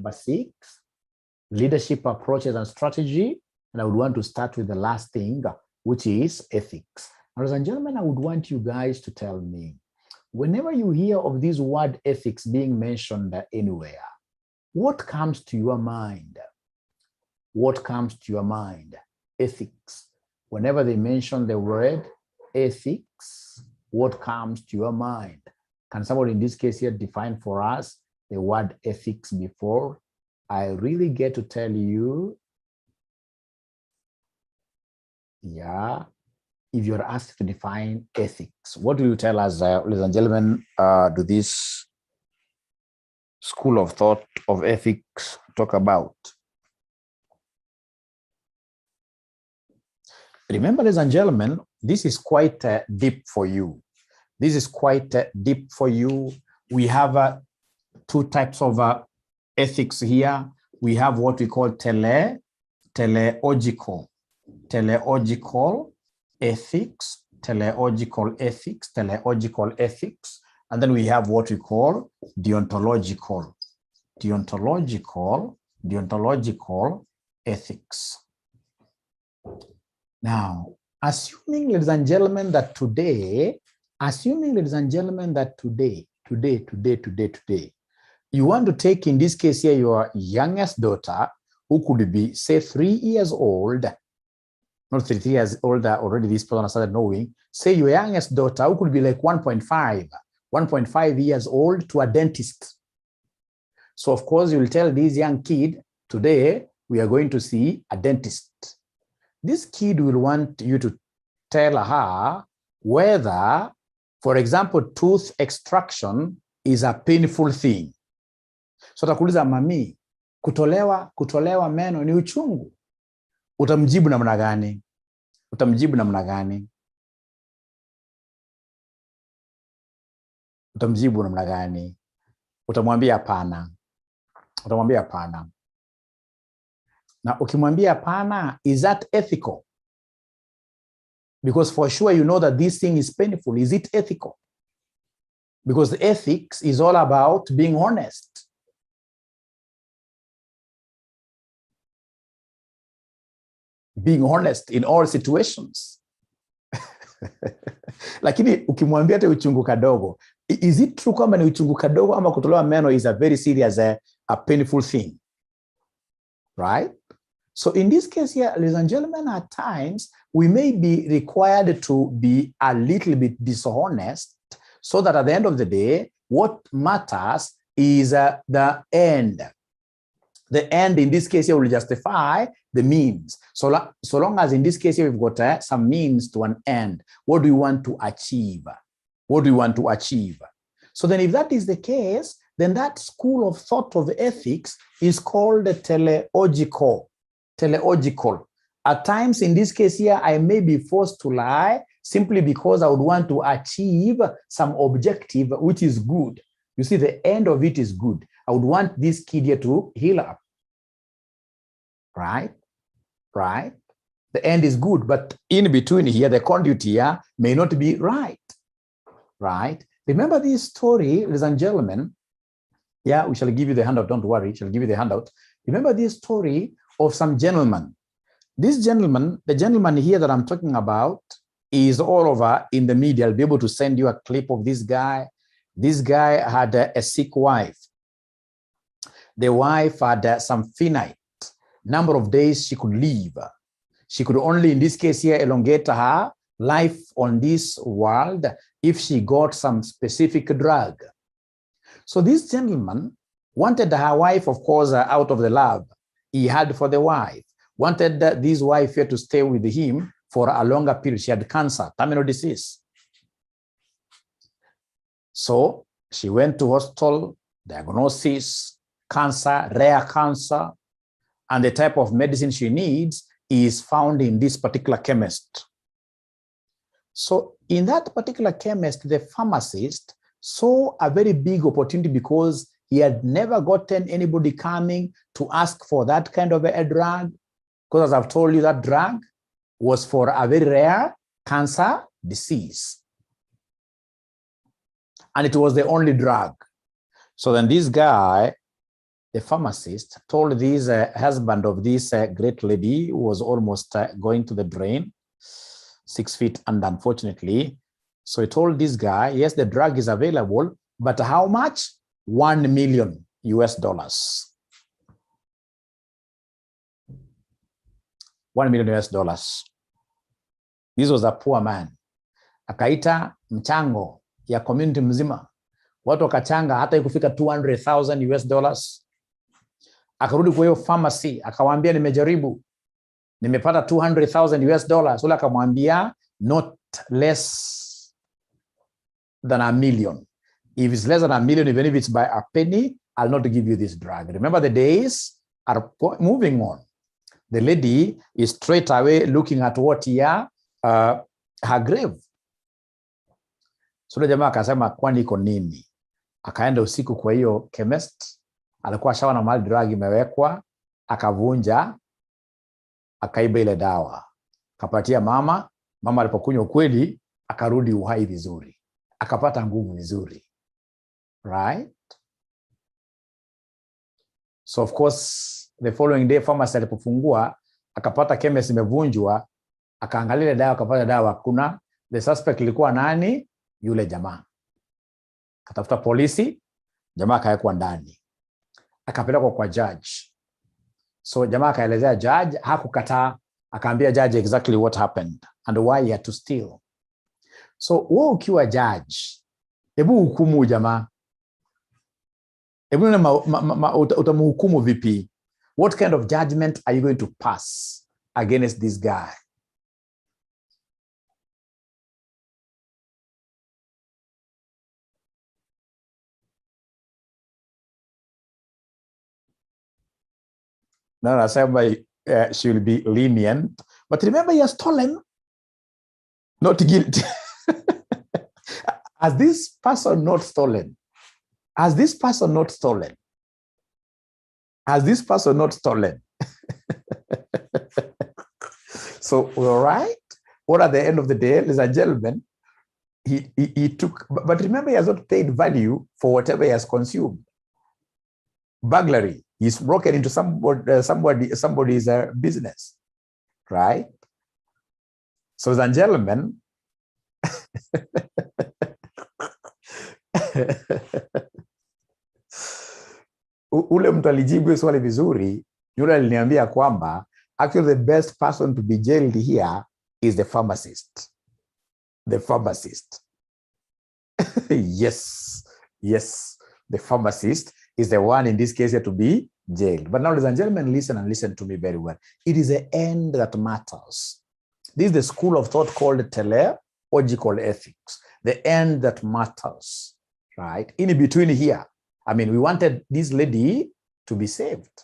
Number 6, leadership approaches and strategy. And I would want to start with the last thing, which is ethics. Ladies and gentlemen, I would want you guys to tell me, whenever you hear of this word ethics being mentioned anywhere, what comes to your mind? What comes to your mind? Ethics. Whenever they mention the word ethics, what comes to your mind? Can somebody in this case here define for us the word ethics before I really get to tell you? Yeah. If you're asked to define ethics, what do you tell us, ladies and gentlemen, do this school of thought of ethics talk about? Remember, ladies and gentlemen, this is quite deep for you. This is quite deep for you. We have 2 types of ethics here. We have what we call teleological ethics, teleological ethics, and then we have what we call deontological ethics. Now, assuming, ladies and gentlemen, that today, you want to take, in this case here, your youngest daughter, who could be, say, 3 years old, not 3 years old, already this person has started knowing, say your youngest daughter, who could be like 1.5 years old, to a dentist. So, of course, you will tell this young kid, today, we are going to see a dentist. This kid will want you to tell her whether, for example, tooth extraction is a painful thing. So atakuuliza, mami, kutolewa meno ni uchungu. Utamjibu namna gani? Utamwambia hapana. Na ukimwambia hapana, is that ethical? Because for sure you know that this thing is painful. Is it ethical? Because the ethics is all about being honest. Being honest in all situations. Lakini ukimwambia te uchungu kadogo, is it true kwamba ni uchungu kadogo ama kutolewa meno is a very serious, a painful thing? Right? So in this case here, ladies and gentlemen, at times, we may be required to be a little bit dishonest so that at the end of the day, what matters is the end. The end in this case here will justify the means. So long as in this case here we've got some means to an end. What do we want to achieve? So then if that is the case, then that school of thought of ethics is called teleological. At times in this case here, I may be forced to lie simply because I would want to achieve some objective which is good. You see, the end of it is good. I would want this kid here to heal up. Right? The end is good, but in between here, the conduit here may not be right. Remember this story, ladies and gentlemen. Yeah, we shall give you the handout. Don't worry, we shall give you the handout. Remember this story of some gentleman. This gentleman, the gentleman here that I'm talking about, is all over in the media. I'll be able to send you a clip of this guy. This guy had a sick wife. The wife had some finite number of days she could live. She could only, in this case here, elongate her life on this world if she got some specific drug. So this gentleman wanted her wife, of course, out of the love he had for the wife, wanted this wife here to stay with him for a longer period. She had cancer, terminal disease. So she went to hospital, diagnosis, cancer, rare cancer, and the type of medicine she needs is found in this particular chemist. So in that particular chemist, the pharmacist saw a very big opportunity because he had never gotten anybody coming to ask for that kind of a drug. Because as I've told you, that drug was for a very rare cancer disease. And it was the only drug. So then this guy the pharmacist told this husband of this great lady who was almost going to the drain, 6 feet, and unfortunately, so he told this guy, yes, the drug is available, but how much? $1 million US. $1 million US. This was a poor man. Akaita mchango ya community mzima. Watu wakachanga hata ikufika $200,000 US. Akarudi kwa hiyo pharmacy, akawaambia nimejaribu, nimepata $200,000 US. Ule akamwambia not less than $1 million. If it's less than $1 million, even if it's by a penny, I'll not give you this drug. Remember, the days are moving on. The lady is straight away looking at what here, her grave. So the jamaa akasema kwani iko nini? Akaenda usiku kwa hiyo chemist, alikuwa shawa na mahali drug imewekwa, akavunja, akaiba ile dawa. Akapatia mama, mama alipokunywa kweli, akarudi uhai vizuri. Akapata nguvu vizuri. Right? So of course, the following day pharmacy alipofungua, akapata chemist imevunjwa, akaangalia dawa, akapata dawa kuna. The suspect ilikuwa nani? Yule jamaa. Katafuta polisi, jamaa akawekwa ndani. Akapelekwa kwa judge. So jamaa akaelezea judge, hakukataa, akaambia judge exactly what happened and why he had to steal. So wewe ukiwa judge, hebu hukumu jamaa. Hebu utamhukumu vipi? What kind of judgment are you going to pass against this guy? Now I said she will be lenient, but remember, he has stolen, not guilty. Has this person not stolen? Has this person not stolen? Has this person not stolen? So, all right. What at the end of the day, ladies and gentlemen, he took, but remember, he has not paid value for whatever he has consumed. Burglary. He's broken into somebody's business, right? So, ladies and gentlemen, ule mtu alijibu swali vizuri, yule aliniambia kwamba actually the best person to be jailed here is the pharmacist. The pharmacist. Yes, the pharmacist is the one in this case here to be jailed. But now, ladies and gentlemen, listen and listen to me very well. It is the end that matters. This is the school of thought called teleological ethics. The end that matters, right? In between here, I mean, we wanted this lady to be saved,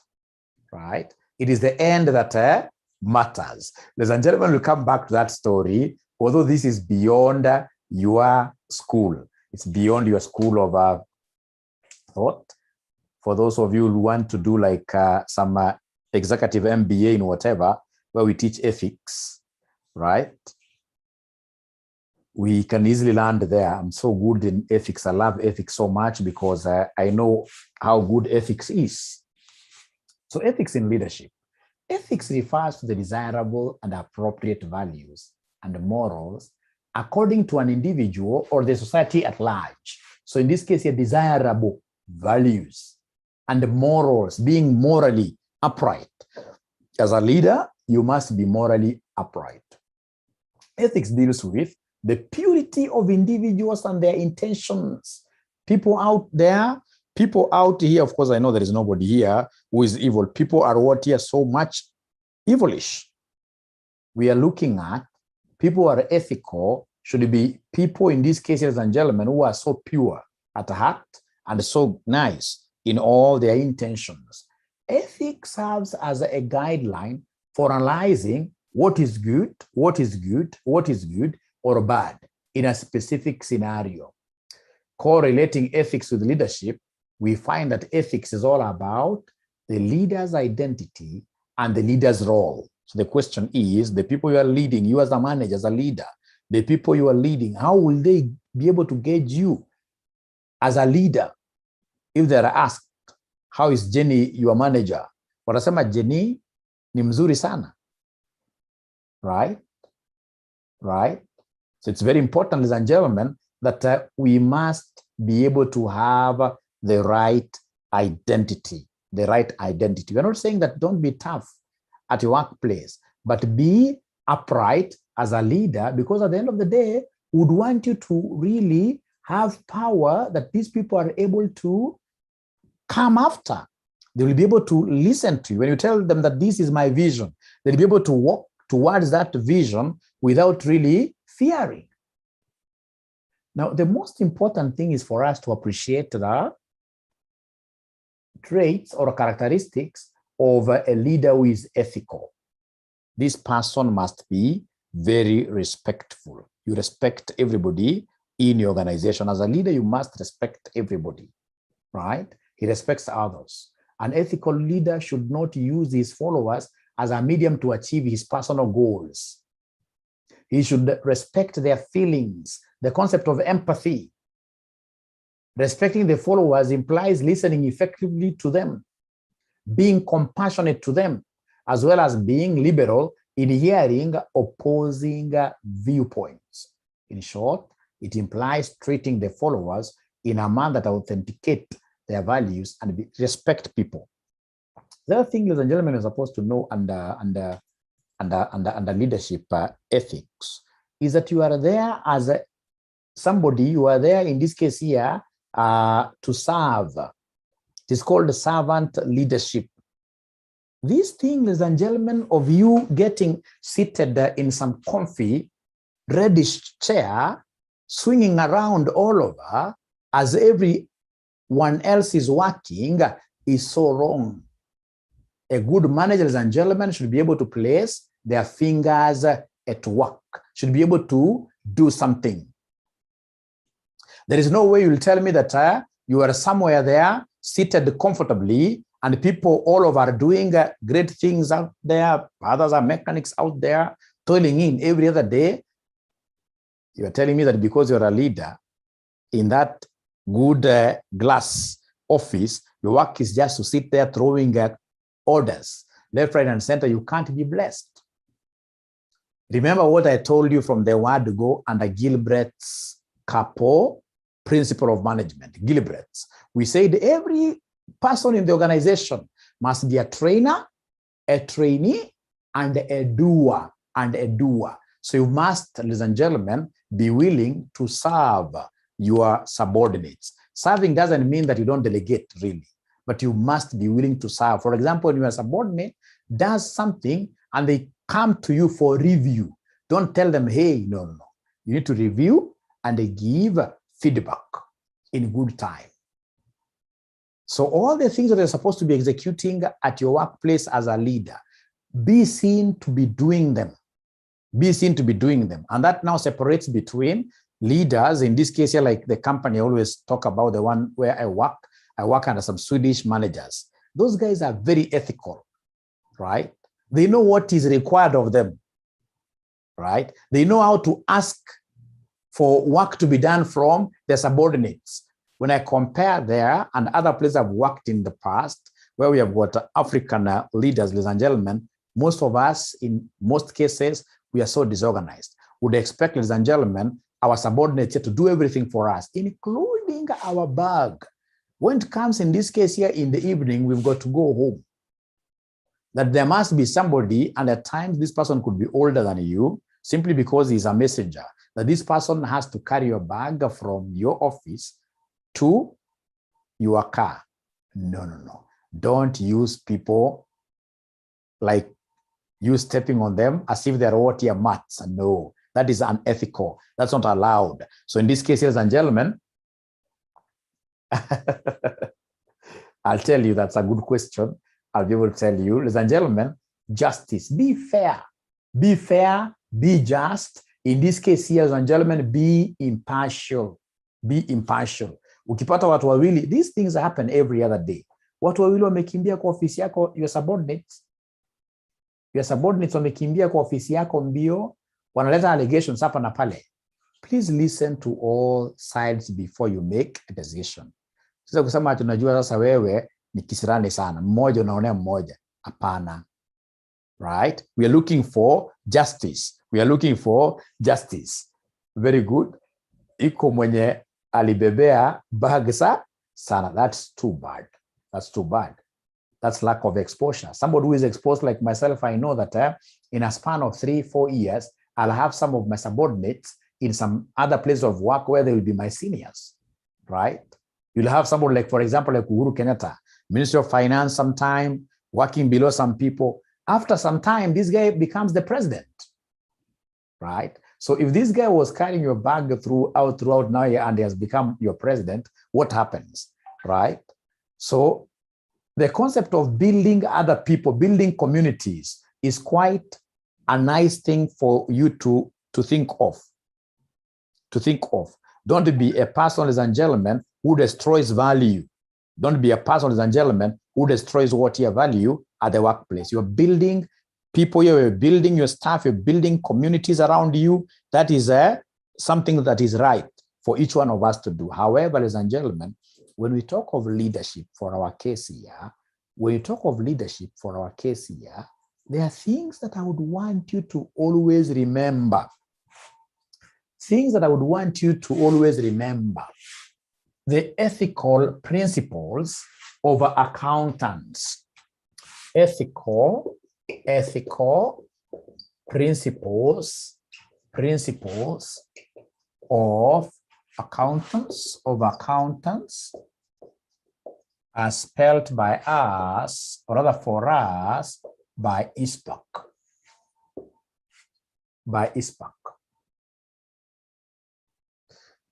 right? It is the end that matters. Ladies and gentlemen, we'll come back to that story, although this is beyond your school. It's beyond your school of thought. For those of you who want to do like some executive MBA in whatever, where we teach ethics, right? We can easily land there. I'm so good in ethics. I love ethics so much because I know how good ethics is. So ethics in leadership. Ethics refers to the desirable and appropriate values and morals according to an individual or the society at large. So in this case, here, desirable values and morals, being morally upright. As a leader, you must be morally upright. Ethics deals with the purity of individuals and their intentions. People out there, people out here, of course, I know there is nobody here who is evil. People are what here so much evilish. We are looking at people who are ethical, should be people in these cases and gentlemen who are so pure at heart and so nice in all their intentions. Ethics serves as a guideline for analyzing what is good, or bad in a specific scenario. Correlating ethics with leadership, we find that ethics is all about the leader's identity and the leader's role. So the question is, the people you are leading, you as a manager, as a leader, the people you are leading, how will they be able to gauge you as a leader if they are asked, How is Jenny your manager? Watasema Jenny ni mzuri sana. Right? Right? So it's very important, ladies and gentlemen, that we must be able to have the right identity. The right identity. We're not saying that don't be tough at your workplace, but be upright as a leader, because at the end of the day, we would want you to really have power that these people are able to come after. They will be able to listen to you. When you tell them that this is my vision, they'll be able to walk towards that vision without really fearing. Now, the most important thing is for us to appreciate the traits or characteristics of a leader who is ethical. This person must be very respectful. You respect everybody in your organization. As a leader, you must respect everybody, right? He respects others. An ethical leader should not use his followers as a medium to achieve his personal goals. He should respect their feelings, the concept of empathy. Respecting the followers implies listening effectively to them, being compassionate to them, as well as being liberal in hearing opposing viewpoints. In short, it implies treating the followers in a manner that authenticate their values and respect people. The other thing, ladies and gentlemen, you're supposed to know under leadership ethics is that you are there as somebody, you are there in this case here to serve. It is called servant leadership. This thing, ladies and gentlemen, of you getting seated in some comfy, reddish chair, swinging around all over as everyone else is working, is so wrong. A good manager, ladies and gentlemen, should be able to place their fingers at work, should be able to do something. There is no way you'll tell me that you are somewhere there, seated comfortably, and people all over are doing great things out there. Others are mechanics out there, toiling in every other day. You are telling me that because you're a leader in that good glass office, your work is just to sit there throwing orders left, right, and center. You can't be blessed. Remember what I told you from the word go under Gilbert's Capo principle of management, Gilbert's. We said every person in the organization must be a trainer, a trainee, and a doer, So you must, ladies and gentlemen, be willing to serve your subordinates. Serving doesn't mean that you don't delegate, really, but you must be willing to serve. For example, when your subordinate does something and they come to you for review, don't tell them, hey, no. You need to review and they give feedback in good time. So all the things that you're supposed to be executing at your workplace as a leader, be seen to be doing them. Be seen to be doing them. And that now separates between leaders, in this case here, like the company I always talk about, the one where I work under some Swedish managers. Those guys are very ethical, right? They know what is required of them, right? They know how to ask for work to be done from their subordinates. When I compare there and other places I've worked in the past, where we have got African leaders, ladies and gentlemen, most of us, in most cases, we are so disorganized. Would expect, ladies and gentlemen, our subordinates to do everything for us, including our bag. When it comes in this case here in the evening, we've got to go home. That there must be somebody, and at times this person could be older than you, simply because he's a messenger, that this person has to carry your bag from your office to your car. No. Don't use people like you stepping on them as if they're what your mats. No, that is unethical. That's not allowed. So in this case, ladies and gentlemen, I'll tell you, that's a good question. I'll be able to tell you, ladies and gentlemen, justice. Be fair, be just. In this case here, ladies and gentlemen, be impartial. Be impartial. Ukipata watu wawili, these things happen every other day. Watu wawili wamekimbia kwa ofisi yako, your subordinates wamekimbia kwa ofisi yako mbio, wanaleta allegations hapa na pale. Please listen to all sides before you make a decision. Sasa kusema tunajua sasa wewe ni kisirani sana, mmoja unaonea mmoja. Hapana. Right? We are looking for justice. We are looking for justice. Very good. Iko mwenye alibebea bag sana. That's too bad. That's too bad. That's lack of exposure. Somebody who is exposed like myself, I know that in a span of 3-4 years, I'll have some of my subordinates in some other place of work where they will be my seniors, right? You'll have somebody like, for example, like Uhuru Kenyatta, Minister of Finance sometime, working below some people. After some time, this guy becomes the president, right? So if this guy was carrying your bag throughout now and he has become your president, what happens, right? So the concept of building other people, building communities is quite a nice thing for you to think of. To think of. Don't be a person, ladies and gentlemen, who destroys value. Don't be a person, ladies and gentlemen, who destroys what you value at the workplace. You're building people, you're building your staff, you're building communities around you. That is something that is right for each one of us to do. However, ladies and gentlemen, when we talk of leadership for our case here, there are things that I would want you to always remember. Things that I would want you to always remember. The ethical principles of accountants. Ethical principles of accountants, as spelled by us, or rather for us, by ISPAC.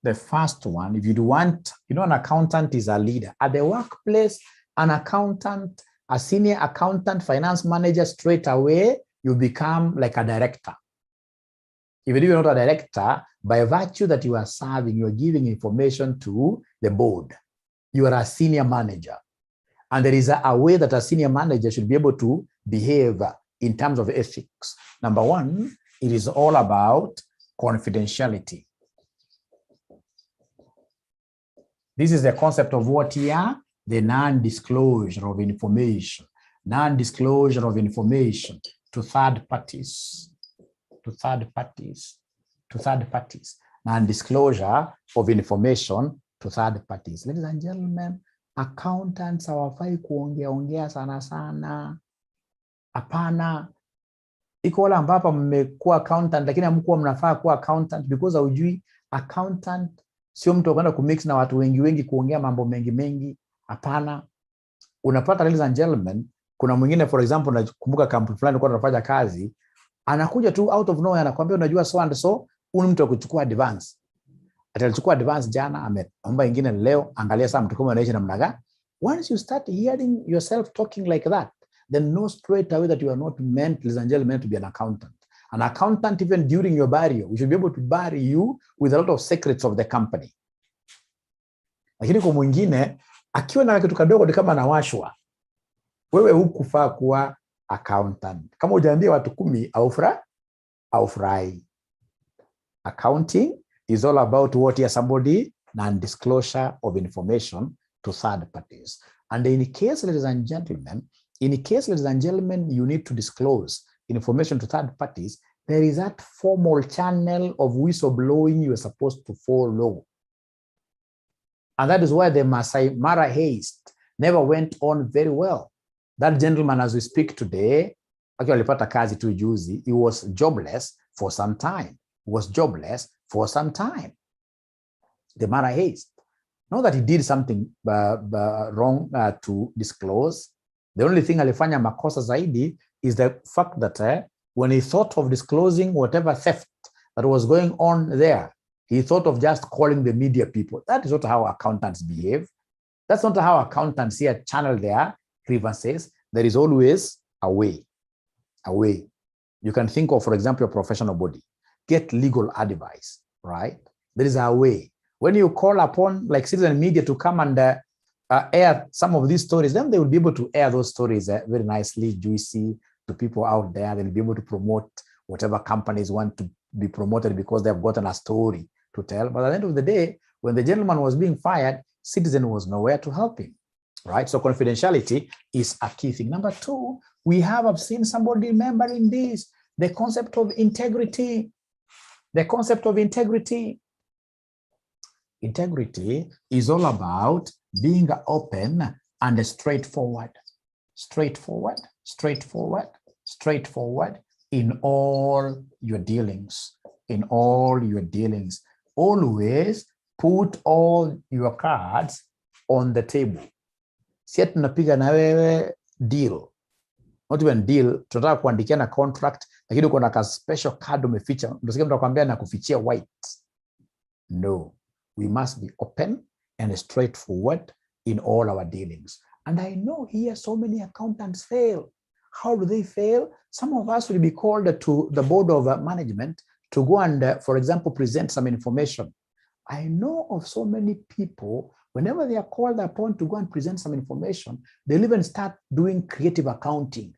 The first one, if you want, an accountant is a leader. At the workplace, an accountant, a senior accountant, finance manager, straight away, you become like a director. Even if you're not a director, by virtue that you are serving, you are giving information to the board. You are a senior manager. And there is a way that a senior manager should be able to behave in terms of ethics. Number one, it is all about confidentiality. This is the concept of what here? The non-disclosure of information. Non-disclosure of information to third parties. Non-disclosure of information to third parties. Ladies and gentlemen, accountants hawafai kuongea sana. Hapana. Iko wala ambapo mmekuwa accountant lakini hamkuwa mnafaa kuwa accountant because haujui accountant sio mtu kwenda kumix na watu wengi kuongea mambo mengi. Hapana. Unapata, ladies and gentlemen, kuna mwingine, for example, nakumbuka kampuni fulani kwa tunafanya kazi, anakuja tu out of nowhere anakuambia unajua so and so, huyu mtu akuchukua advance. Atachukua advance jana, ameomba ingine leo, angalia saa mtu kama anaishi namna gani. Once you start hearing yourself talking like that, then know straight away that you are not meant, ladies and gentlemen, to be an accountant. An accountant, even during your burial, we should be able to bury you with a lot of secrets of the company. Lakini kwa mwingine, akiwa na kitu kadogo kama anawashwa, wewe hukufaa kuwa accountant. Kama hujaambia watu 10 aufurahi. Accounting is all about what is somebody non-disclosure of information to third parties. And in case, ladies and gentlemen, you need to disclose information to third parties, there is that formal channel of whistleblowing you are supposed to follow. And that is why the Masai Mara heist never went on very well. That gentleman, as we speak today, actually alipata kazi tu juzi, he was jobless for some time. The Mara heist. Not that he did something wrong to disclose. The only thing alifanya makosa zaidi is the fact that when he thought of disclosing whatever theft that was going on there, he thought of just calling the media people. That is not how accountants behave. That's not how accountants here channel their grievances. There is always a way. You can think of, for example, your professional body. Get legal advice, right? There is a way. When you call upon like citizen media to come and air some of these stories, then they will be able to air those stories very nicely, juicy to people out there. They'll be able to promote whatever companies want to be promoted because they've gotten a story to tell. But at the end of the day, when the gentleman was being fired, Citizen was nowhere to help him. right? So confidentiality is a key thing. Number two, I've seen somebody remembering this, the concept of integrity. The concept of integrity. Integrity is all about being open and straightforward. Straightforward, straightforward, straightforward in all your dealings. In all your dealings. Always put all your cards on the table. Si tunapiga na wewe deal. Not even deal, tunataka kuandikia na contract, lakini uko na ka special card umeficha. Ndio sasa mtakwambia na kufichia white. No, we must be open and straightforward in all our dealings. And I know here so many accountants fail. How do they fail? Some of us will be called to the board of management to go and, for example, present some information. I know of so many people, whenever they are called upon to go and present some information, they'll even start doing creative accounting.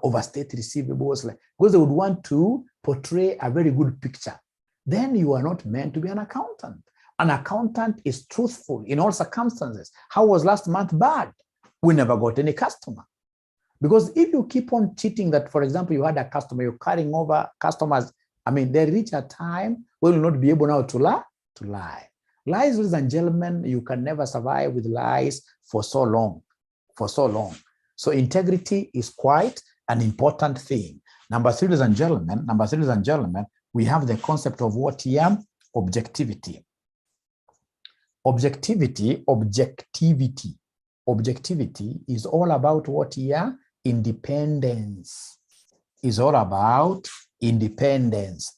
Overstate receivables, because they would want to portray a very good picture. Then you are not meant to be an accountant. An accountant is truthful in all circumstances. How was last month bad? We never got any customer. Because if you keep on cheating that, for example, you had a customer, you're carrying over customers, I mean, they reach a time where you will not be able now to lie. Lies, ladies and gentlemen, you can never survive with lies for so long. So integrity is quite an important thing. Number three, ladies and gentlemen, we have the concept of what here? Objectivity. Objectivity is all about what here? Independence. Is all about independence.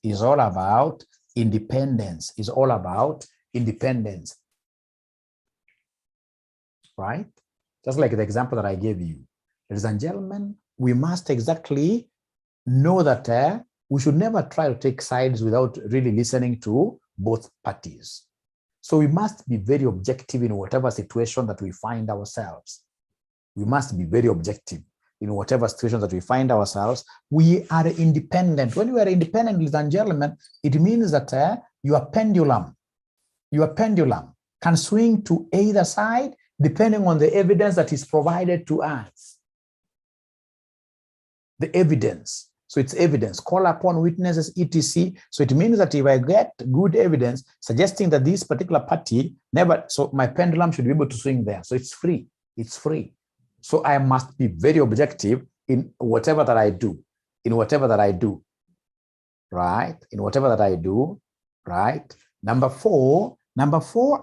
Right? Just like the example that I gave you. Ladies and gentlemen, we must exactly know that we should never try to take sides without really listening to both parties. So we must be very objective in whatever situation that we find ourselves. We must be very objective in whatever situation that we find ourselves. We are independent. When we are independent, ladies and gentlemen, it means that your pendulum can swing to either side depending on the evidence that is provided to us. The evidence. So it's evidence. Call upon witnesses, etc. So it means that if I get good evidence suggesting that this particular party never, so my pendulum should be able to swing there. So it's free. It's free. So I must be very objective in whatever that I do. Right? In whatever that I do. Right? Number four,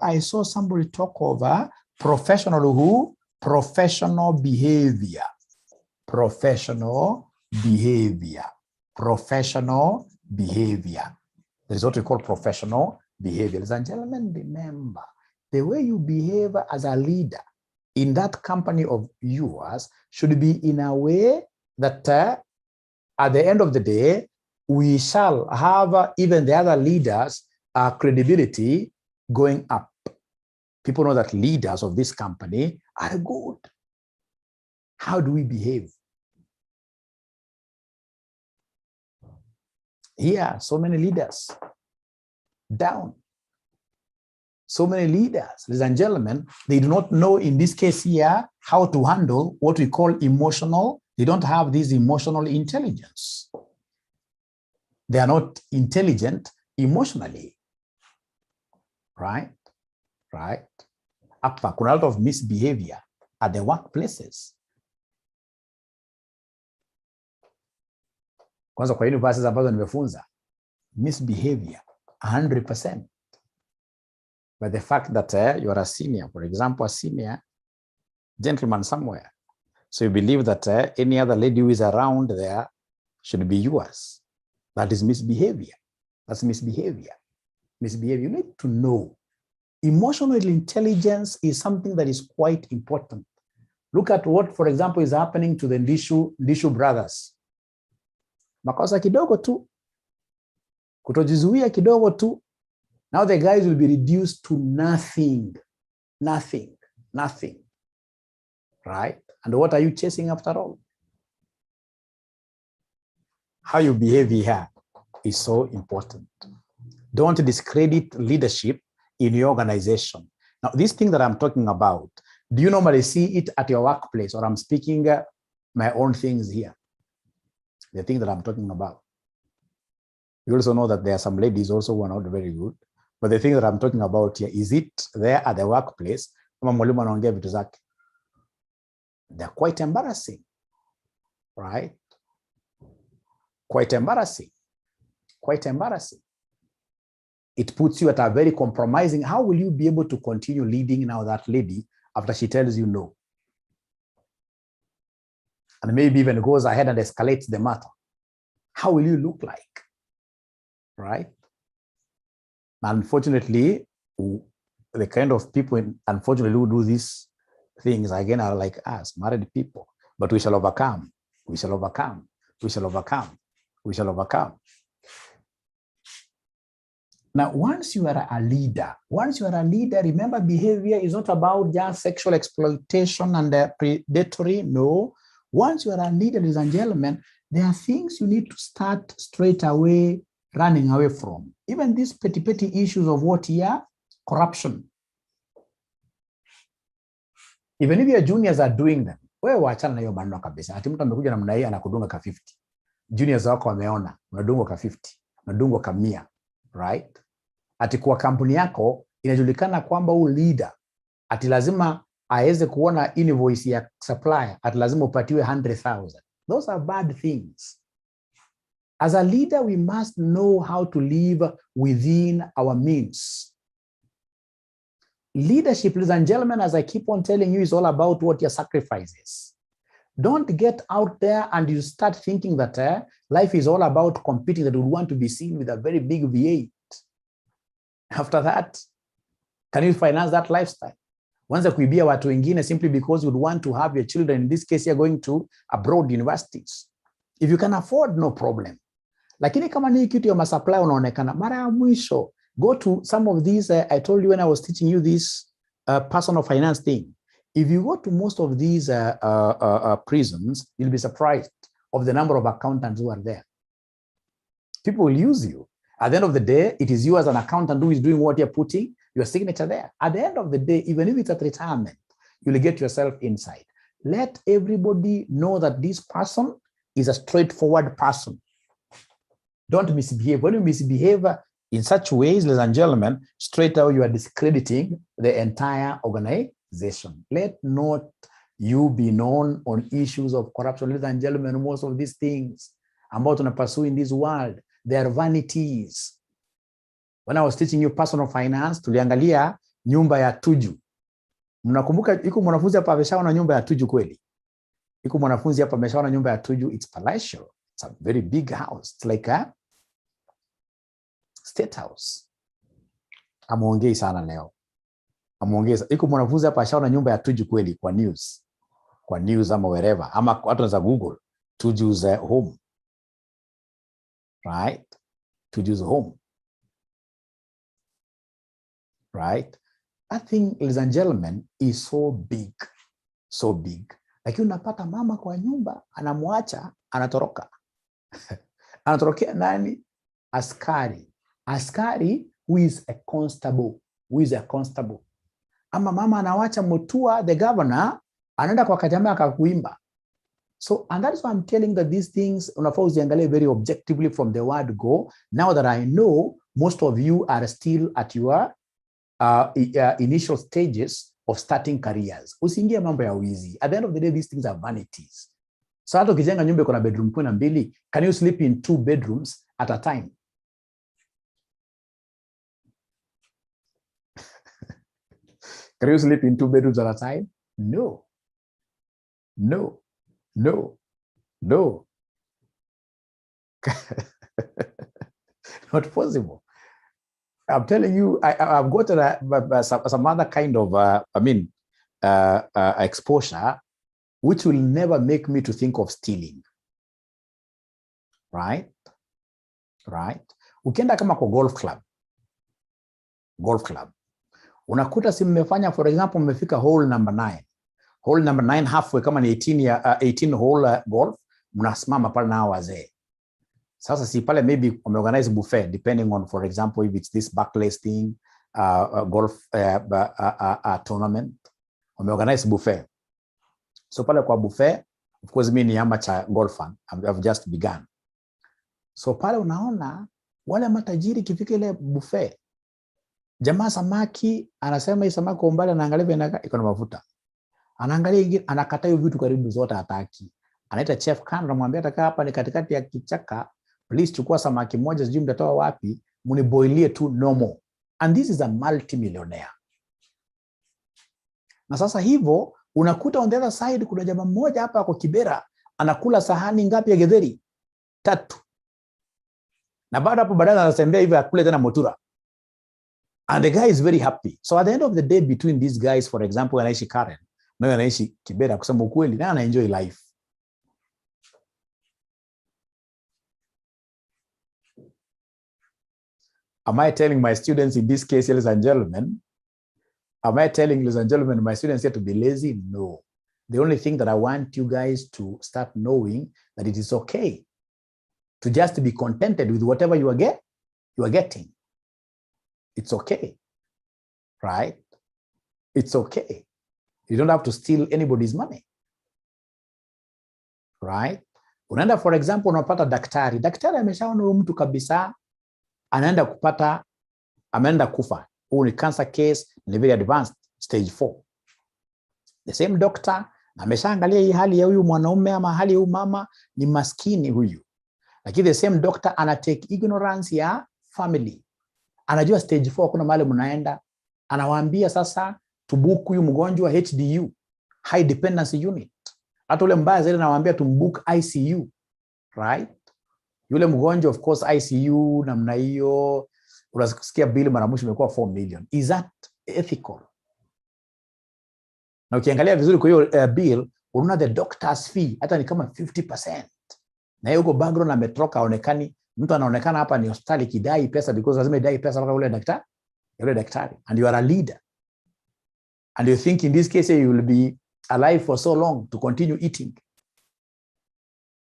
I saw somebody talk over professional behavior. Professional behavior. That is what we call professional behavior. Ladies and gentlemen, remember, the way you behave as a leader in that company of yours should be in a way that at the end of the day, we shall have even the other leaders' credibility going up. People know that leaders of this company are good. How do we behave? Here, so many leaders down. So many leaders, ladies and gentlemen, they do not know in this case here how to handle what we call emotional. They don't have this emotional intelligence. They are not intelligent emotionally. Right? Hapa kuna a lot of misbehavior at the workplaces. Kwanza kwa universities ambazo nimefunza, misbehavior 100%. But the fact that you are a senior, for example, a senior gentleman somewhere, so you believe that any other lady who is around there should be yours. That is misbehavior. That's misbehavior. You need to know. Emotional intelligence is something that is quite important. Look at what, for example, is happening to the Ndishu brothers. Makosa kidogo tu, kutojizuia kidogo tu. Now the guys will be reduced to nothing. Right? And what are you chasing after all? How you behave here is so important. Don't discredit leadership in your organization. Now, this thing that I'm talking about, do you normally see it at your workplace, or I'm speaking my own things here? The thing that I'm talking about. You also know that there are some ladies also who are not very good, but the thing that I'm talking about here, is it there at the workplace? They're quite embarrassing, right? Quite embarrassing. Quite embarrassing. It puts you at a very compromising. How will you be able to continue leading now that lady after she tells you no? And maybe even goes ahead and escalates the matter. How will you look like? Right? Unfortunately, the kind of people, unfortunately, who do these things again are like us, married people. But we shall overcome. We shall overcome. We shall overcome. We shall overcome. Now, once you are a leader, remember, behavior is not about just sexual exploitation and predatory. No. Once you are a leader, ladies and gentlemen, there are things you need to start straight away running away from. Even these petty issues of what here? Corruption. Even if your juniors are doing them, wewe waachana na hiyo maneno kabisa. Ati mtu amekuja namna hii anakudunga ka 50. Juniors wako wameona, unadungwa ka 50, unadungwa ka 100, right? Ati kwa kampuni yako inajulikana kwamba huyu leader ati lazima aweze kuona invoice ya supplier, ati lazima upatiwe 100,000. Those are bad things. As a leader, we must know how to live within our means. Leadership, ladies and gentlemen, as I keep on telling you, is all about what your sacrifices. Don't get out there and you start thinking that life is all about competing, that you want to be seen with a very big V8. After that, can you finance that lifestyle? Once kuibia watu wengine simply because you would want to have your children, in this case, you're going to abroad universities. If you can afford, no problem. Lakini kama ni kitu ya masupply unaonekana, mara ya mwisho, go to some of these, I told you when I was teaching you this personal finance thing. If you go to most of these prisons, you'll be surprised of the number of accountants who are there. People will use you. At the end of the day, it is you as an accountant who is doing what you're putting your signature there. At the end of the day, even if it's at retirement, you'll get yourself inside. Let everybody know that this person is a straightforward person. Don't misbehave. When you misbehave in such ways, ladies and gentlemen, straight away you are discrediting the entire organization. Let not you be known on issues of corruption. Ladies and gentlemen, most of these things I'm about to pursue in this world, they are vanities. When I was teaching you personal finance, tuliangalia nyumba ya Tuju. Mnakumbuka iko mwanafunzi hapa ameshaona nyumba ya Tuju kweli? Iko mwanafunzi hapa ameshaona nyumba ya Tuju. It's palatial. It's a very big house. It's like a state house. Amuongei sana leo. Amuongeza. Iko mwanafunzi hapa ashaona nyumba ya Tuju kweli kwa news. Kwa news ama wherever. Ama watu za Google. Tuju's home. Right? Tuju's home. Right? That thing, ladies and gentlemen, is so big. So big. Lakini unapata mama kwa nyumba, anamuacha, anatoroka. Anatorokea nani? Askari. Askari who is a constable. Who is a constable. Ama mama anawacha Mutua, the governor, anaenda kwa Kajama akakuimba. So, and that is why I'm telling that these things, unafaa uziangalie very objectively from the word go. Now that I know most of you are still at your initial stages of starting careers. Usiingie mambo ya wizi. At the end of the day, these things are vanities. So, hata ukijenga nyumba iko na bedroom 12, can you sleep in 2 bedrooms at a time? Can you sleep in 2 bedrooms at a time? No. No. No. No. Not possible. I'm telling you, I've got some other kind of, exposure, which will never make me to think of stealing. Right? Right? Ukienda kama kwa golf club. Unakuta si mmefanya, for example, mmefika hole number 9. Hole number 9 halfway, kama ni 18 hole golf, mnasimama pale na wazee. Sasa si pale maybe wameorganize buffet, depending on, for example, if it's this Barclays thing, golf tournament, wameorganize buffet. So pale kwa buffet, of course mimi ni amateur golfer, I've just begun. So pale unaona wale matajiri kifika ile buffet, jamaa samaki anasema hii samaki kwa umbali anaangalia vile iko na mafuta. Anaangalia ingine anakataa hiyo vitu karibu zote hataki. Anaita chef kando anamwambia atakaa hapa ni katikati ya kichaka, please chukua samaki moja sijui mtatoa wapi, mniboilie tu normal. And this is a multi-millionaire. Na sasa hivyo unakuta on the other side kuna jamaa mmoja hapa kwa Kibera anakula sahani ngapi ya githeri? 3. Na baada hapo baadaye anatembea hivi akule tena motura. And the guy is very happy. So at the end of the day, between these guys, for example, anaishi Karen, na anaishi Kibera, kusema ukweli, na ana enjoy life. Am I telling my students in this case, ladies and gentlemen, am I telling, ladies and gentlemen, my students here to be lazy? No. The only thing that I want you guys to start knowing that it is okay to just be contented with whatever you are getting. It's okay, right? It's okay. You don't have to steal anybody's money, right? Unaenda, for example, unapata daktari. Daktari ameshaona huyu mtu kabisa, anaenda kupata, ameenda kufa. Huu ni cancer case, ni very advanced, stage 4. The same doctor, ameshaangalia hii hali ya huyu mwanaume ama hali ya huyu mama, ni maskini huyu. Lakini the same doctor anatake ignorance ya family. Anajua stage 4 kuna mahali mnaenda, anawaambia sasa tubuku huyu mgonjwa HDU, high dependency unit. Hata ule mbaya zaidi anawaambia tumbook ICU, right? Yule mgonjwa of course ICU namna hiyo, unasikia bill mara mwisho imekuwa 4 million. Is that ethical? Na ukiangalia vizuri kwa hiyo bill, unaona the doctor's fee hata ni kama 50%. Na hiyo background ametoka aonekani, mtu anaonekana hapa ni hospitali kidai pesa because lazima idai pesa mpaka yule daktari. And you are a leader. And you think in this case you will be alive for so long to continue eating.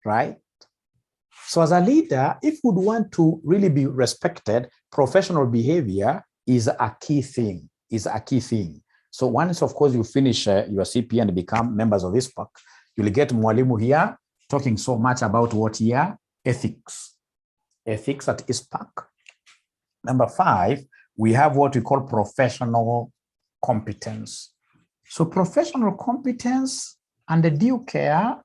Right? So as a leader, if you would want to really be respected, professional behavior is a key thing. So once, of course, you finish your CP and become members of ISPAC, you'll get Mwalimu here talking so much about what here? Ethics. Ethics at ISPAC. Number 5, we have what we call professional competence. So professional competence and the due care,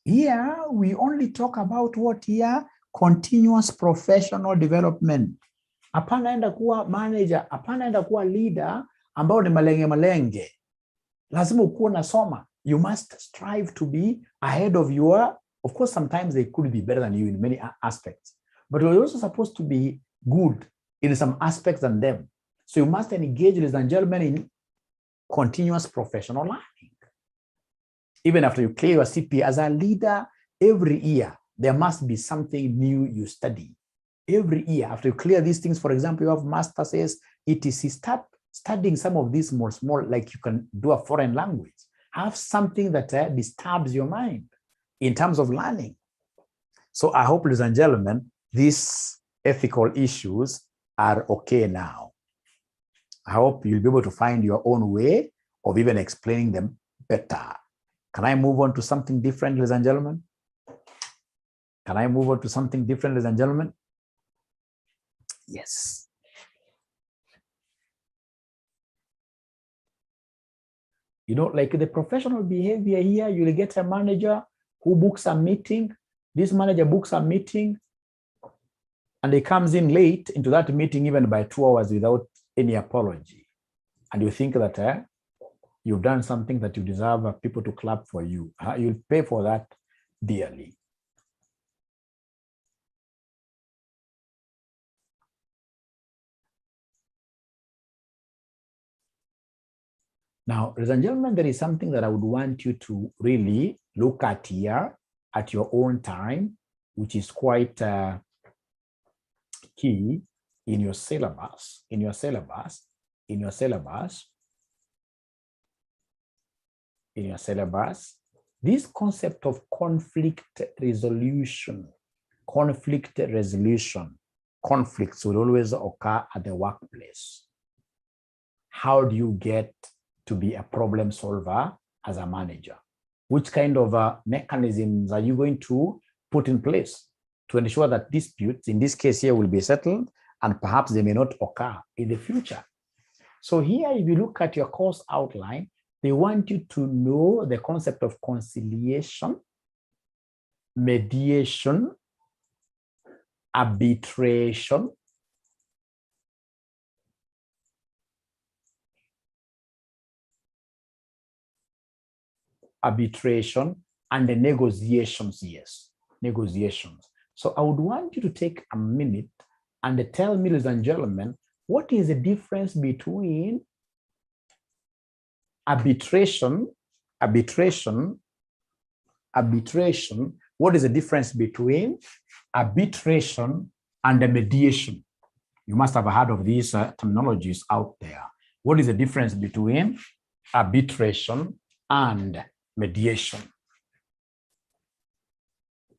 here we only talk about what here? Continuous professional development. Hapana enda kuwa manager, hapana enda kuwa leader ambao ni malenge. Lazima ukuwe unasoma. You must strive to be ahead of your, of course sometimes they could be better than you in many aspects, but you're also supposed to be good in some aspects than them. So you must engage, ladies and gentlemen, in continuous professional learning. Even after you clear your CP as a leader, every year, there must be something new you study. Every year, after you clear these things, for example, you have masters, etc. Start studying some of these more like you can do a foreign language. Have something that disturbs your mind in terms of learning. So I hope, ladies and gentlemen, these ethical issues are okay now. I hope you'll be able to find your own way of even explaining them better. Can I move on to something different, ladies and gentlemen? Can I move on to something different, ladies and gentlemen? Yes. You know, like the professional behavior here, you'll get a manager who books a meeting. This manager books a meeting and he comes in late into that meeting even by 2 hours without any apology. And you think that you've done something that you deserve people to clap for you. You'll pay for that dearly. Now, ladies and gentlemen, there is something that I would want you to really look at here at your own time, which is quite key in your syllabus, this concept of conflict resolution. Conflicts will always occur at the workplace. how do you get to be a problem solver as a manager? Which kind of mechanisms are you going to put in place to ensure that disputes, in this case here, will be settled and perhaps they may not occur in the future? So here, if you look at your course outline, they want you to know the concept of conciliation, mediation, arbitration, and the negotiations. Yes, negotiations. So I would want you to take a minute and tell me, ladies and gentlemen, what is the difference between arbitration? What is the difference between arbitration and the mediation? You must have heard of these terminologies out there. What is the difference between arbitration and mediation?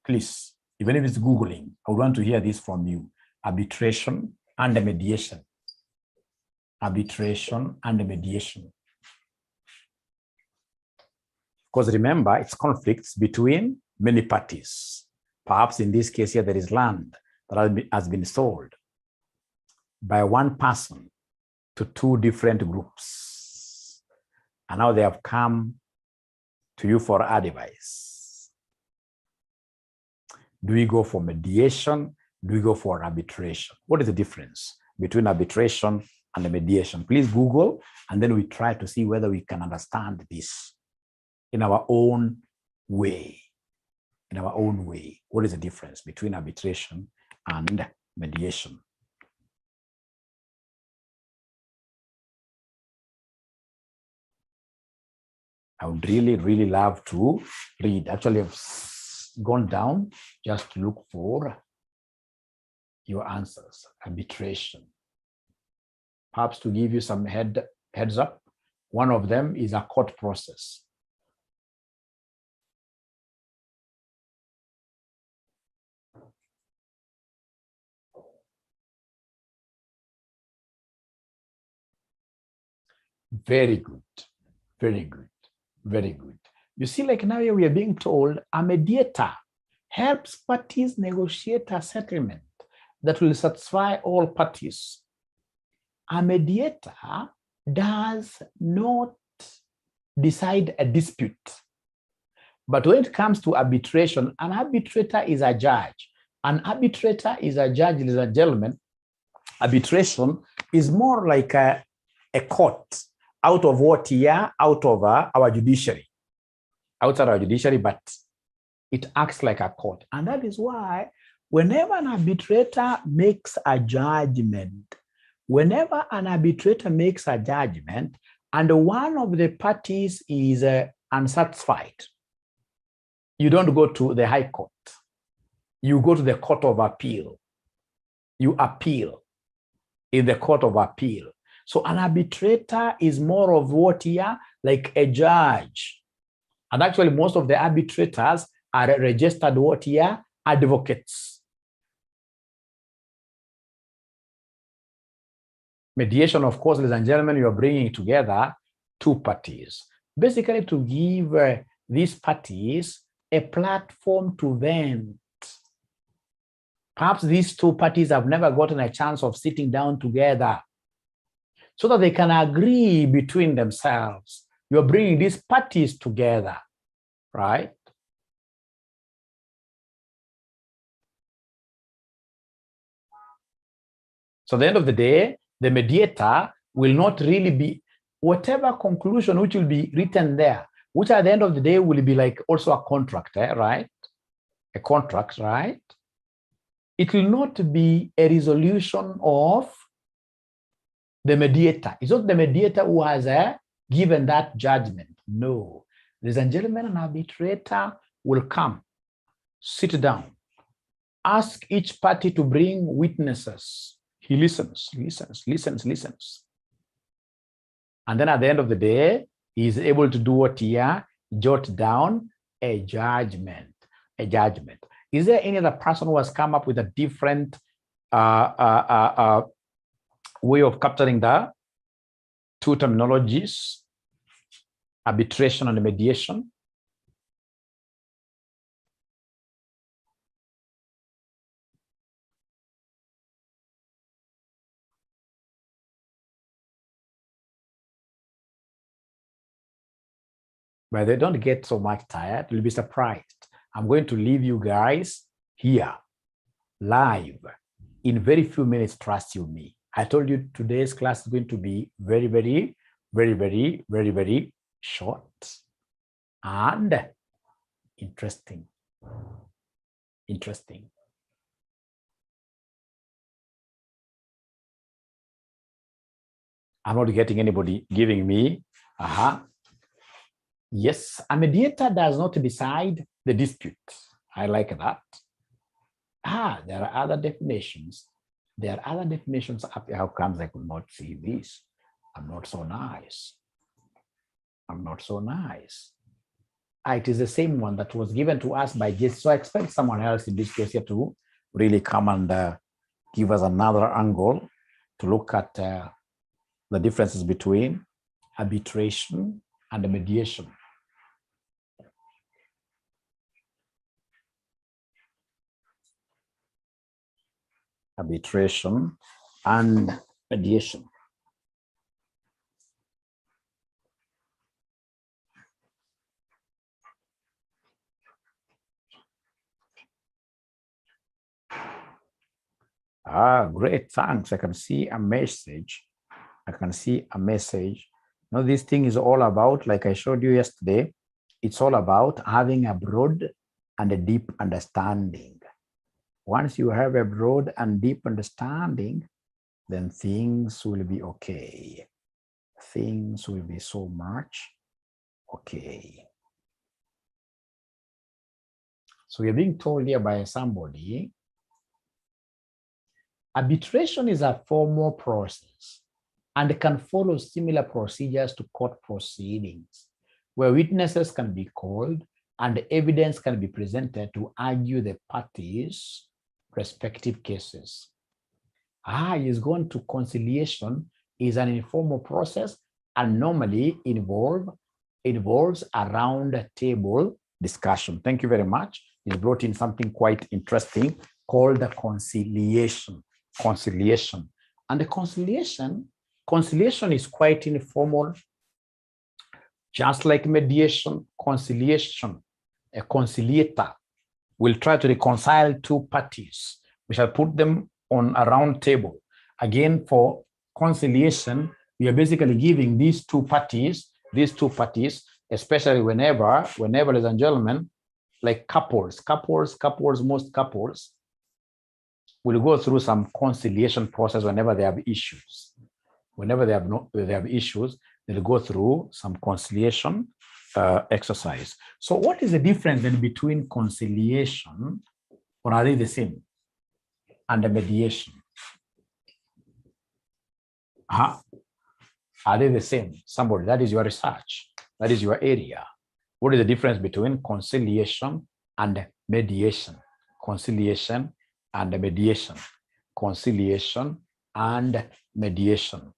Please, even if it's Googling, I would want to hear this from you. Arbitration and the mediation. Arbitration and the mediation. Because remember, it's conflicts between many parties. Perhaps in this case here, there is land that has been sold by one person to two different groups. And now they have come to you for advice. Do we go for mediation? Do we go for arbitration? What is the difference between arbitration and the mediation? Please Google, and then we try to see whether we can understand this in our own way. In our own way, what is the difference between arbitration and mediation? I would really, really love to read. Actually, I've gone down just to look for your answers. Arbitration. Perhaps to give you some heads up, one of them is a court process. Very good, very good, very good. You see, like now we are being told a mediator helps parties negotiate a settlement that will satisfy all parties. A mediator does not decide a dispute. But when it comes to arbitration, an arbitrator is a judge. An arbitrator is a judge, ladies and gentlemen. Arbitration is more like a court out of what here, out of our judiciary, outside our judiciary, but it acts like a court. And that is why whenever an arbitrator makes a judgment, and one of the parties is unsatisfied, you don't go to the high court. You go to the court of appeal. You appeal in the court of appeal. So an arbitrator is more of what here, like a judge. And actually most of the arbitrators are registered what here, advocates. Mediation, of course, ladies and gentlemen, you are bringing together two parties, basically to give these parties a platform to vent. Perhaps these two parties have never gotten a chance of sitting down together so that they can agree between themselves. You're bringing these parties together, right? So at the end of the day, the mediator will not really be, whatever conclusion which will be written there, which at the end of the day will be like also a contract, right? A contract, right? It will not be a resolution of the mediator. It's not the mediator who has given that judgment. No. Ladies and gentlemen, an arbitrator will come, sit down, ask each party to bring witnesses. He listens. And then at the end of the day, he is able to do what here? Jot down a judgment. Is there any other person who has come up with a different way of capturing the two terminologies, arbitration and mediation. But they don't get so much tired. You'll be surprised. I'm going to leave you guys here live in very few minutes. Trust you me. I told you today's class is going to be very, very, very, very, very, very short and interesting. Interesting. I'm not getting anybody giving me, yes, a mediator does not decide the dispute. I like that. There are other definitions. There are other definitions. How comes I could not see this? I'm not so nice. I'm not so nice. It is the same one that was given to us by Jesse. So I expect someone else in this case here to really come and give us another angle to look at the differences between arbitration and mediation. Arbitration and mediation. Great, thanks. I can see a message. I can see a message. Now, this thing is all about, like I showed you yesterday, it's all about having a broad and a deep understanding. Once you have a broad and deep understanding, then things will be okay. Things will be so much okay. So you're being told here by somebody, arbitration is a formal process and can follow similar procedures to court proceedings, where witnesses can be called and evidence can be presented to argue the parties' respective cases. Is going to conciliation is an informal process and normally involves a round table discussion. Thank you very much. He's brought in something quite interesting called the conciliation. Conciliation. And the conciliation is quite informal, just like mediation. Conciliation, a conciliator will try to reconcile two parties. We shall put them on a round table. Again, for conciliation, we are basically giving these two parties, especially whenever, ladies and gentlemen, like couples, most couples will go through some conciliation process whenever they have issues. Whenever they have issues, they'll go through some conciliation exercise. So what is the difference then between conciliation, or are they the same, and the mediation? Are they the same? Somebody, that is your research. That is your area. What is the difference between conciliation and mediation? Conciliation and mediation. Conciliation and mediation.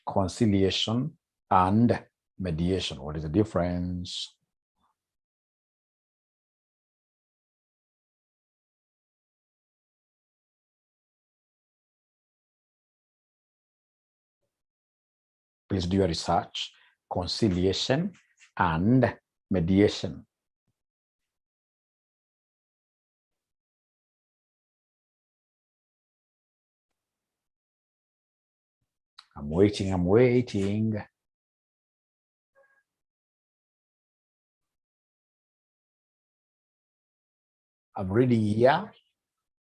Conciliation and mediation. What is the difference? Please do your research. Conciliation and mediation. I'm waiting. I'm reading here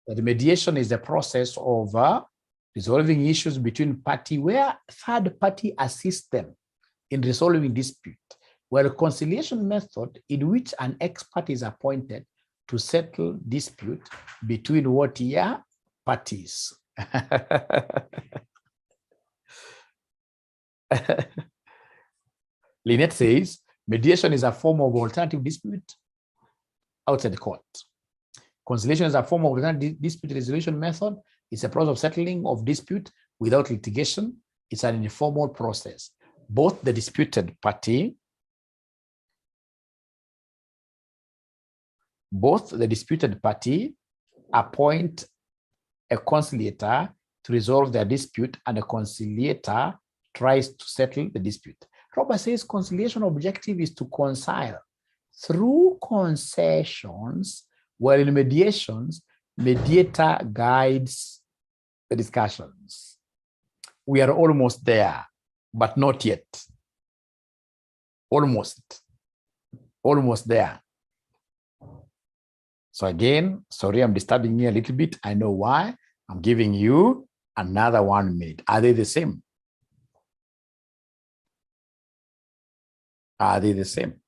that mediation is the process of resolving issues between parties where third party assists them in resolving dispute, where a conciliation method in which an expert is appointed to settle dispute between what here parties. Lynette says, mediation is a form of alternative dispute outside the court. Conciliation is a form of alternative dispute resolution method. It's a process of settling of dispute without litigation. It's an informal process. Both the disputed party appoint a conciliator to resolve their dispute, and a conciliator tries to settle the dispute. Robert says conciliation objective is to reconcile through concessions, while in mediations, mediator guides the discussions. We are almost there, but not yet. Almost there. So again, sorry, I'm disturbing you a little bit. I know why. I'm giving you another 1 minute. Are they the same? Are they the same?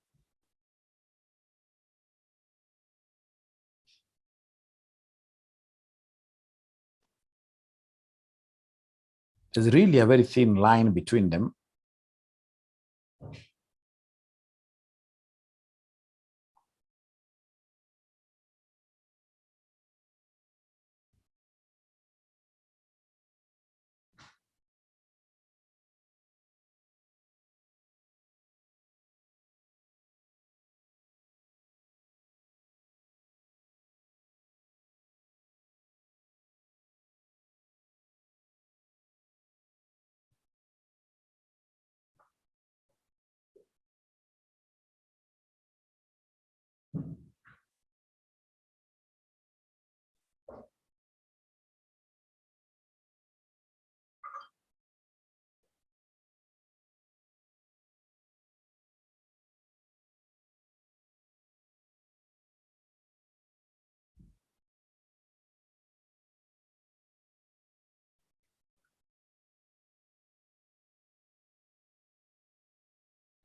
There's really a very thin line between them.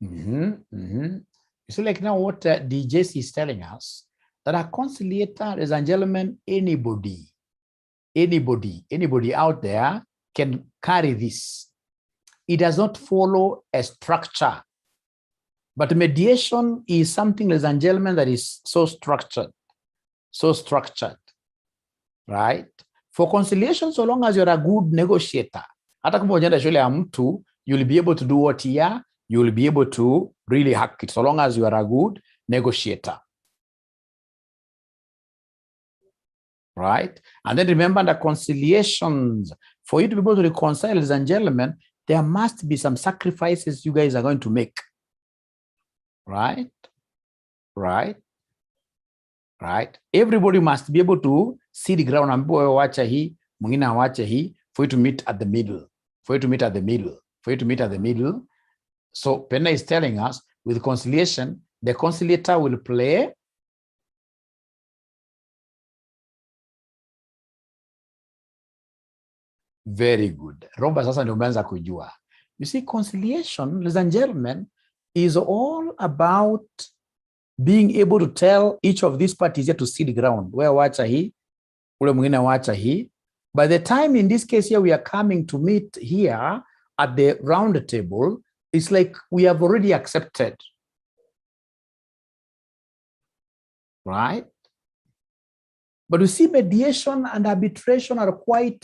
You see, like now what DJC is telling us, that a conciliator, ladies and gentlemen, anybody out there can carry this. It does not follow a structure. But mediation is something, ladies and gentlemen, that is so structured, right? For conciliation, so long as you're a good negotiator, you'll be able to do what here, you'll be able to really hack it, so long as you are a good negotiator. Right? And then remember the conciliations. For you to be able to reconcile, ladies and gentlemen, there must be some sacrifices you guys are going to make. Right? Everybody must be able to see the ground for you to meet at the middle. So Pena is telling us, with conciliation, the conciliator will play very good. Robert sasa ndio umeanza kujua. You see, conciliation, ladies and gentlemen, is all about being able to tell each of these parties here to see the ground. Where wacha hii, ule mwingine wacha hii. By the time in this case here we are coming to meet here at the round table, it's like we have already accepted. Right? But you see, mediation and arbitration are quite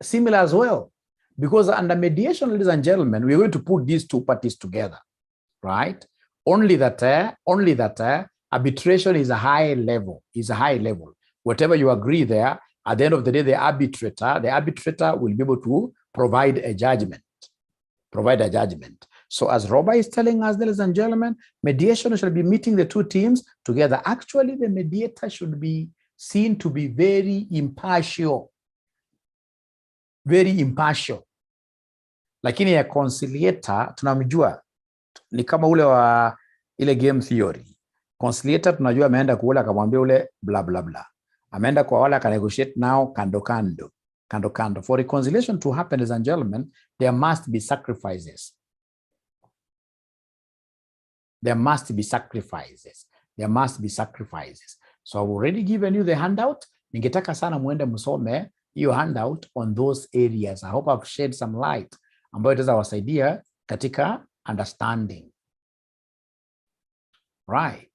similar as well, because under mediation, ladies and gentlemen, we're going to put these two parties together, right? Only that arbitration is a high level, Whatever you agree there, at the end of the day, the arbitrator will be able to provide a judgment. So as Robert is telling us, ladies and gentlemen, mediation shall be meeting the two teams together. Actually, the mediator should be seen to be very impartial. Lakini ya conciliator tunamjua ni kama ule wa ile game theory. Conciliator tunajua ameenda kuula akamwambia ule bla bla bla. Ameenda kwa wala ka negotiate now kando. For reconciliation to happen, ladies and gentlemen, there must be sacrifices. So I've already given you the handout. Ningetaka sana muende msome hiyo handout on those areas. I hope I've shed some light ambayo itaweza wasaidia katika understanding. Right.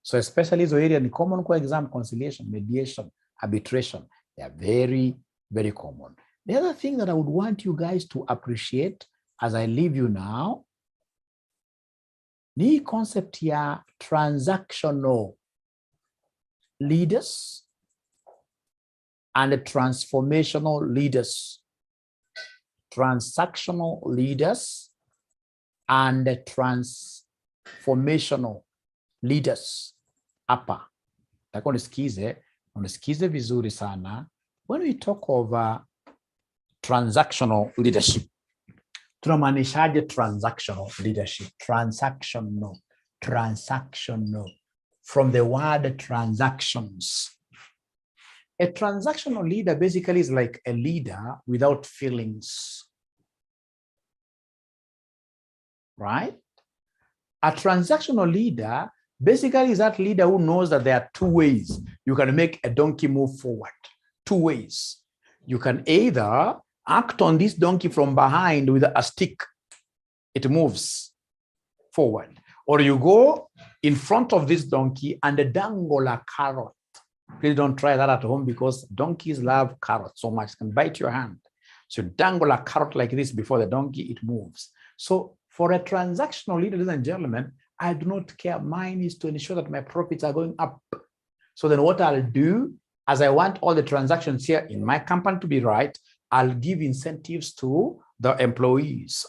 So especially hizo area ni common kwa exam: conciliation, mediation, arbitration. They are very, very common. The other thing that I would want you guys to appreciate as I leave you now, ni concept ya transactional leaders and transformational leaders. Transactional leaders and transformational leaders. Hapa, nataka unisikize vizuri sana. When we talk of transactional leadership, tunamaanishaje transactional leadership? Transactional, from the word transactions. A transactional leader basically is like a leader without feelings, right? A transactional leader basically is that leader who knows that there are two ways you can make a donkey move forward. Two ways. You can either act on this donkey from behind with a stick, it moves forward, or you go in front of this donkey and dangle a carrot. Please don't try that at home because donkeys love carrots so much, it can bite your hand. So dangle a carrot like this before the donkey, it moves. So for a transactional leader, ladies and gentlemen, I do not care. Mine is to ensure that my profits are going up. So then what I'll do, as I want all the transactions here in my company to be right, I'll give incentives to the employees.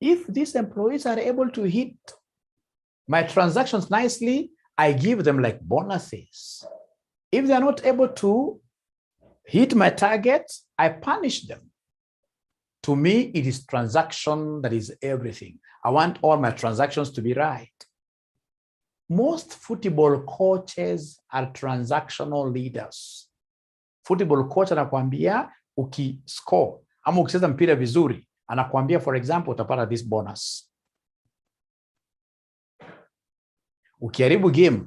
If these employees are able to hit my transactions nicely, I give them like bonuses. If they're not able to hit my targets, I punish them. To me, it is transaction that is everything. I want all my transactions to be right. Most football coaches are transactional leaders. Football coach anakuambia ukiscore ama ukicheza mpira vizuri, anakuambia for example utapata this bonus. Ukiharibu game,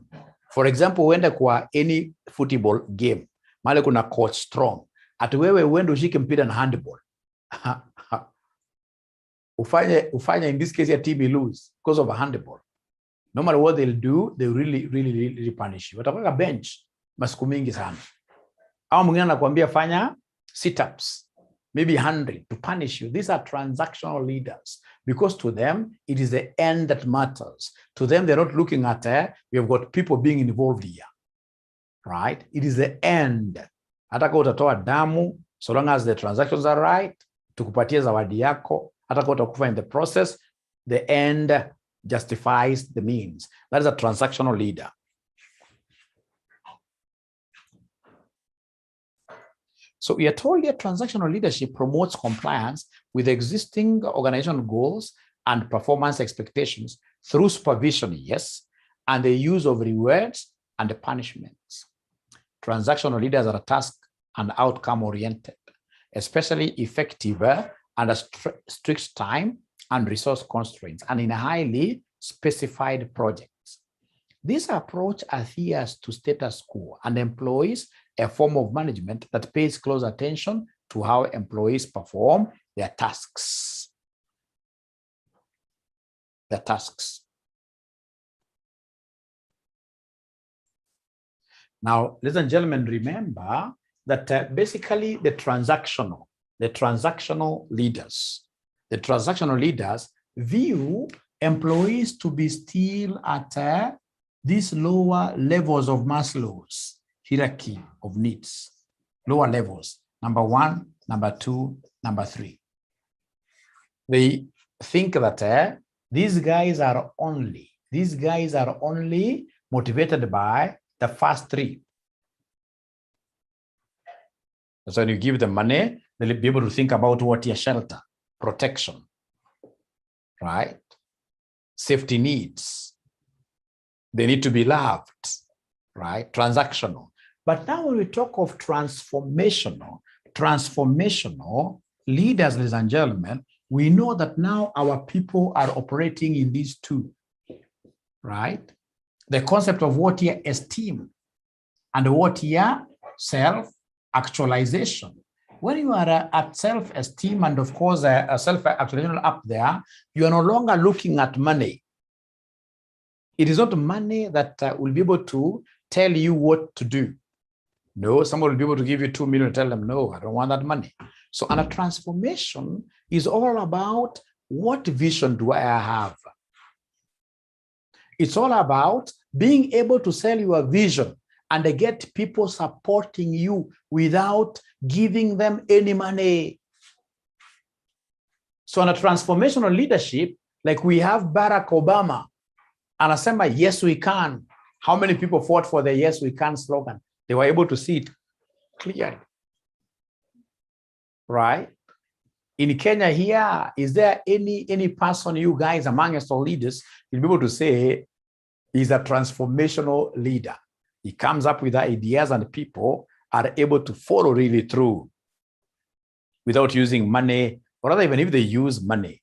for example uende kwa any football game, mahali kuna coach strong, ati wewe uende ushike mpira na handball. ufanye in this case your team will lose because of a handball. No matter what they'll do, they really punish you. Watakuweka bench masiku mingi sana. Au mwingine anakuambia fanya sit-ups, maybe 100 to punish you. These are transactional leaders because to them, it is the end that matters. To them, they're not looking at, we have got people being involved here, right? It is the end. Hata kama utatoa damu, so long as the transactions are right, tukupatie zawadi yako, hata kama utakufa in the process, the end justifies the means. That is a transactional leader. So we are told that transactional leadership promotes compliance with existing organizational goals and performance expectations through supervision, yes, and the use of rewards and punishments. Transactional leaders are task and outcome oriented, especially effective under strict time and resource constraints and in highly specified projects. This approach adheres to status quo and employs a form of management that pays close attention to how employees perform their tasks. Now, ladies and gentlemen, remember that basically the transactional leaders view employees to be still at these lower levels of Maslow's hierarchy of needs, lower levels, number 1, number 2, number 3. They think that these guys are only motivated by the first 3. So when you give them money, they'll be able to think about what your shelter, protection, right? Safety needs. They need to be loved, right? Transactional. But now when we talk of transformational leaders, ladies and gentlemen, we know that now our people are operating in these 2, right? The concept of what here esteem and what here self-actualization. When you are at self-esteem and of course a self-actualization up there, you are no longer looking at money. It is not money that will be able to tell you what to do. No, someone will be able to give you 2 million and tell them, no, I don't want that money. So, and a transformation is all about what vision do I have? It's all about being able to sell your vision and get people supporting you without giving them any money. So on a transformational leadership, like we have Barack Obama, anasema, yes, we can. How many people fought for the yes, we can slogan? They were able to see it clearly, right? In Kenya here, is there any person, you guys amongst all leaders, you'll be able to say he's a transformational leader? He comes up with ideas and people are able to follow really through without using money, or rather, even if they use money,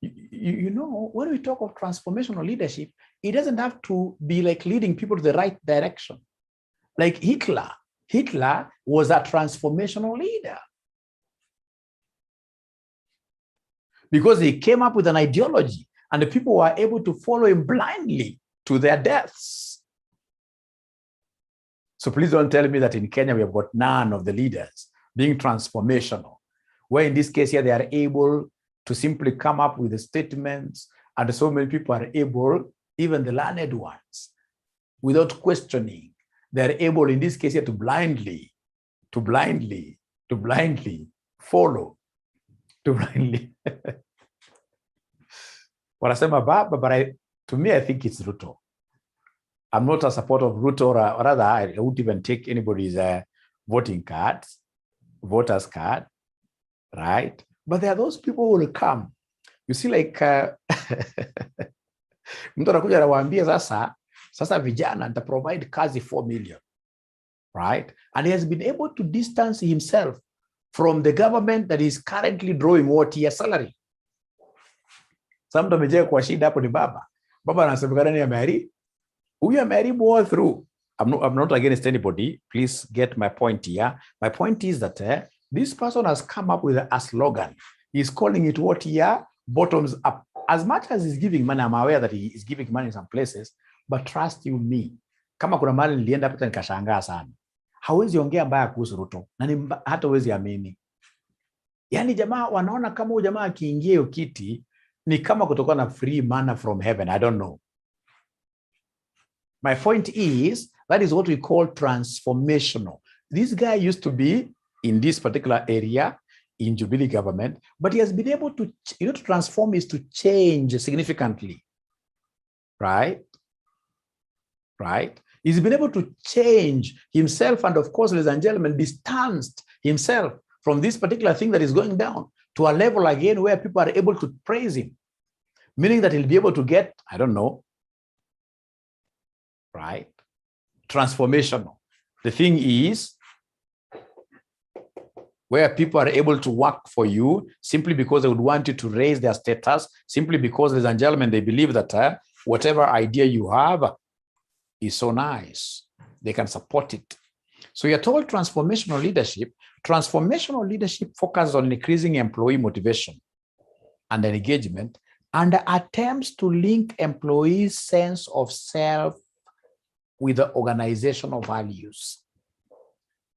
you know, when we talk of transformational leadership, it doesn't have to be like leading people to the right direction. Like Hitler was a transformational leader because he came up with an ideology and the people were able to follow him blindly to their deaths. So please don't tell me that in Kenya we have got none of the leaders being transformational, where in this case here they are able to simply come up with the statements, and so many people are able, even the learned ones, without questioning, they're able in this case here to blindly follow, to blindly. Wanasema baba, but to me, I think it's Ruto. I'm not a supporter of Ruto, or rather, I wouldn't even take anybody's voters card, right? But there are those people who will come. You see, like, mtu anakuja anawaambia sasa vijana nita provide kazi 4 million, right? And he has been able to distance himself from the government that is currently drawing what year salary. Some mtu amejea kwa shida hapo ni baba. Baba anasemekana ni ameharibu. Huyu ameharibu all through. I'm not against anybody. Please get my point here. My point is that this person has come up with a slogan. He's calling it what year? Bottoms up. As much as he's giving money, I'm aware that he is giving money in some places, but trust you me, kama kuna mahali nilienda hapa nikashangaa sana. Hawezi ongea mbaya kuhusu Ruto, na hata huwezi amini. Yaani jamaa wanaona kama huyu jamaa akiingia hiyo kiti ni kama kutoka na free manna from heaven. I don't know. My point is, that is what we call transformational. This guy used to be in this particular area in Jubilee government, but he has been able to, to transform is to change significantly, right? Right? He's been able to change himself, and of course, ladies and gentlemen, distanced himself from this particular thing that is going down to a level again where people are able to praise him, meaning that he'll be able to get, I don't know, right? Transformational. The thing is, where people are able to work for you simply because they would want you to raise their status, simply because, ladies and gentlemen, they believe that whatever idea you have is so nice, they can support it. So you're told transformational leadership. Transformational leadership focuses on increasing employee motivation and engagement, and attempts to link employees' sense of self with the organizational values.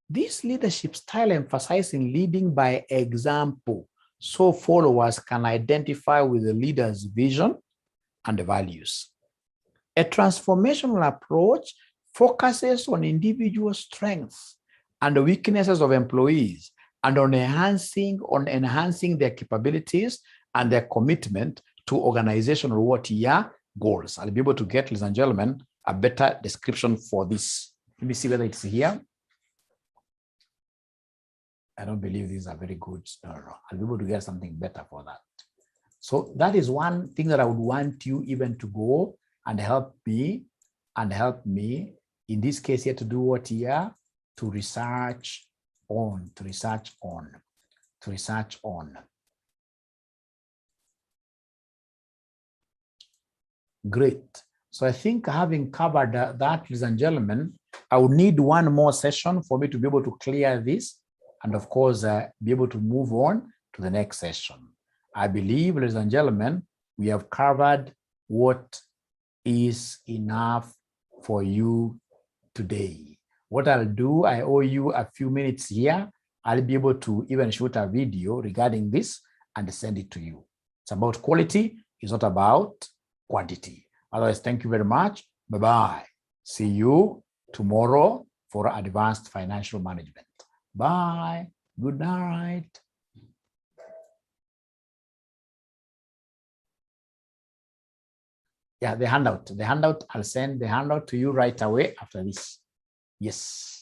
This leadership style emphasizing leading by example, so followers can identify with the leader's vision and the values. A transformational approach focuses on individual strengths and the weaknesses of employees, and on enhancing their capabilities and their commitment to organizational goals. I'll be able to get, ladies and gentlemen, a better description for this. Let me see whether it's here. I don't believe these are very good. No. I'll be able to get something better for that. So that is one thing that I would want you even to go and help me in this case here to do what here? To research on. Great. So I think having covered that, ladies and gentlemen, I would need one more session for me to be able to clear this, and of course, be able to move on to the next session. I believe, ladies and gentlemen, we have covered what is enough for you today. What I'll do, I owe you a few minutes here. I'll be able to even shoot a video regarding this and send it to you. It's about quality, it's not about quantity. Otherwise, thank you very much. Bye-bye. See you tomorrow for advanced financial management. Bye. Good night. Yeah, the handout, I'll send the handout to you right away after this. Yes.